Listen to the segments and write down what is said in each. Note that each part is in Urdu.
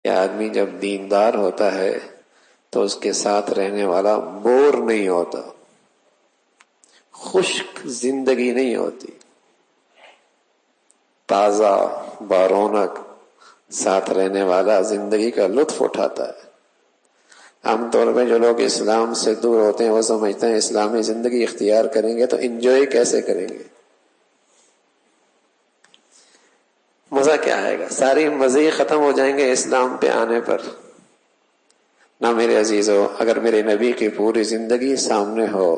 کہ آدمی جب دیندار ہوتا ہے تو اس کے ساتھ رہنے والا بور نہیں ہوتا، خشک زندگی نہیں ہوتی، تازہ بارونق ساتھ رہنے والا زندگی کا لطف اٹھاتا ہے۔ عام طور پہ جو لوگ اسلام سے دور ہوتے ہیں وہ سمجھتے ہیں اسلامی زندگی اختیار کریں گے تو انجوائے کیسے کریں گے، مزہ کیا آئے گا، ساری مزے ختم ہو جائیں گے اسلام پہ آنے پر۔ نہ میرے عزیزو، اگر میرے نبی کی پوری زندگی سامنے ہو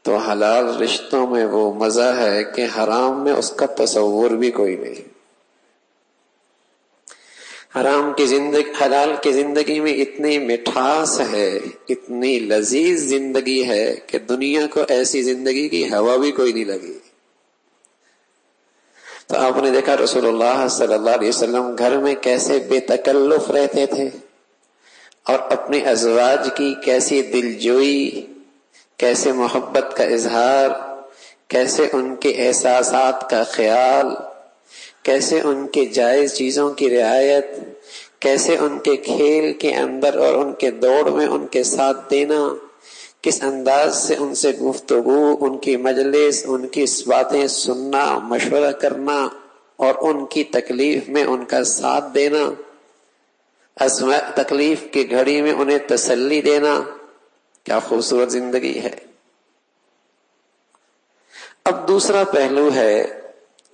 تو حلال رشتوں میں وہ مزہ ہے کہ حرام میں اس کا تصور بھی کوئی نہیں۔ حلال کی زندگی میں اتنی مٹھاس ہے، اتنی لذیذ زندگی ہے کہ دنیا کو ایسی زندگی کی ہوا بھی کوئی نہیں لگی۔ تو آپ نے دیکھا رسول اللہ صلی اللہ علیہ وسلم گھر میں کیسے بے تکلف رہتے تھے، اور اپنے ازواج کی کیسی دلجوئی، کیسے محبت کا اظہار، کیسے ان کے احساسات کا خیال، کیسے ان کے جائز چیزوں کی رعایت، کیسے ان کے کھیل کے اندر اور ان کے دوڑ میں ان کے ساتھ دینا، کس انداز سے ان سے گفتگو، ان کی مجلس، ان کی باتیں سننا، مشورہ کرنا اور ان کی تکلیف میں ان کا ساتھ دینا، تکلیف کی گھڑی میں انہیں تسلی دینا، کیا خوبصورت زندگی ہے۔ اب دوسرا پہلو ہے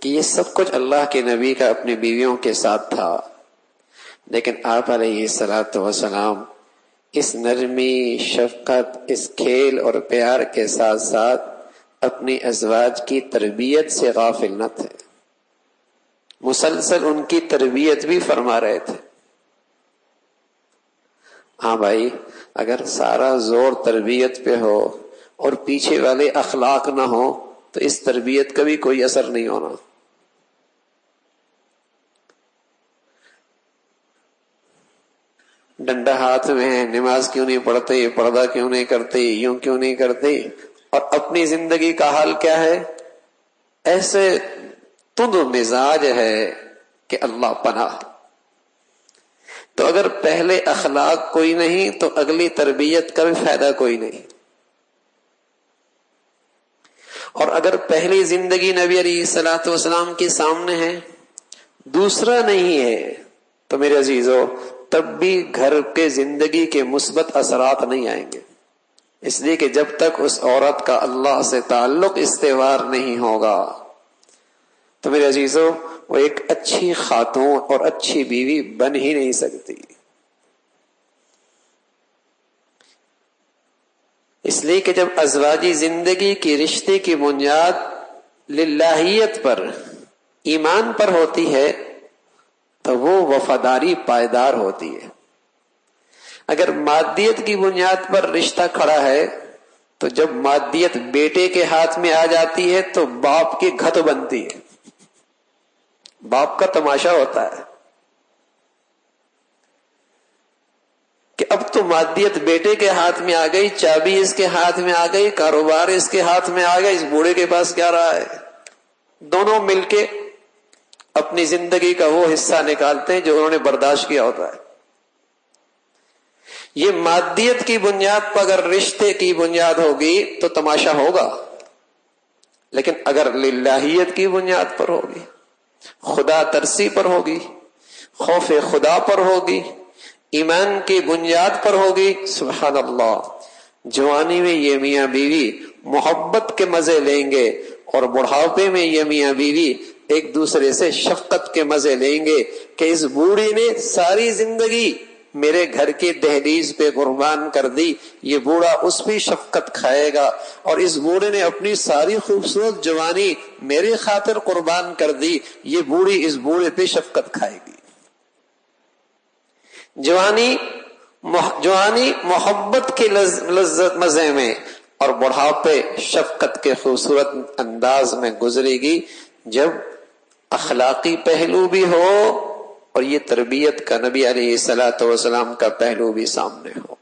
کہ یہ سب کچھ اللہ کے نبی کا اپنی بیویوں کے ساتھ تھا، لیکن آپ علیہ الصلوۃ والسلام اس نرمی، شفقت، اس کھیل اور پیار کے ساتھ ساتھ اپنی ازواج کی تربیت سے غافل نہ تھے، مسلسل ان کی تربیت بھی فرما رہے تھے۔ ہاں بھائی، اگر سارا زور تربیت پہ ہو اور پیچھے والے اخلاق نہ ہو تو اس تربیت کا بھی کوئی اثر نہیں ہونا۔ ڈنڈا ہاتھ میں ہے، نماز کیوں نہیں پڑھتے، پردہ کیوں نہیں کرتے، یوں کیوں نہیں کرتے، اور اپنی زندگی کا حال کیا ہے، ایسے تند مزاج ہے کہ اللہ پناہ۔ تو اگر پہلے اخلاق کوئی نہیں تو اگلی تربیت کا بھی فائدہ کوئی نہیں، اور اگر پہلی زندگی نبی علیہ الصلوۃ والسلام کے سامنے ہے، دوسرا نہیں ہے، تو میرے عزیزو تب بھی گھر کے زندگی کے مثبت اثرات نہیں آئیں گے، اس لیے کہ جب تک اس عورت کا اللہ سے تعلق استوار نہیں ہوگا تو میرے عزیزو وہ ایک اچھی خاتون اور اچھی بیوی بن ہی نہیں سکتی۔ اس لیے کہ جب ازواجی زندگی کی رشتے کی بنیاد للہیت پر، ایمان پر ہوتی ہے تو وہ وفاداری پائیدار ہوتی ہے۔ اگر مادیت کی بنیاد پر رشتہ کھڑا ہے تو جب مادیت بیٹے کے ہاتھ میں آ جاتی ہے تو باپ کی گھت بنتی ہے، باپ کا تماشا ہوتا ہے کہ اب تو مادیت بیٹے کے ہاتھ میں آ گئی، چابی اس کے ہاتھ میں آ گئی، کاروبار اس کے ہاتھ میں آ گیا، اس بوڑھے کے پاس کیا رہا ہے۔ دونوں مل کے اپنی زندگی کا وہ حصہ نکالتے ہیں جو انہوں نے برداشت کیا ہوتا ہے۔ یہ مادیت کی بنیاد پر اگر رشتے کی بنیاد ہوگی تو تماشا ہوگا، لیکن اگر للہیت کی بنیاد پر ہوگی، خدا ترسی پر ہوگی، خوف خدا پر ہوگی، ایمان کی بنیاد پر ہوگی، سبحان اللہ، جوانی میں یہ میاں بیوی محبت کے مزے لیں گے اور بڑھاپے میں یہ میاں بیوی ایک دوسرے سے شفقت کے مزے لیں گے کہ اس بوڑھی نے ساری زندگی میرے گھر کی دہلیز پہ قربان کر دی، یہ بوڑھا اس پہ شفقت کھائے گا، اور اس بوڑھے نے اپنی ساری خوبصورت جوانی میرے خاطر قربان کر دی، یہ بوڑھی اس بوڑھے پہ شفقت کھائے گی۔ جوانی محبت کے لذت مزے میں اور بڑھاپے شفقت کے خوبصورت انداز میں گزرے گی، جب اخلاقی پہلو بھی ہو اور یہ تربیت کا نبی علیہ الصلوۃ والسلام کا پہلو بھی سامنے ہو۔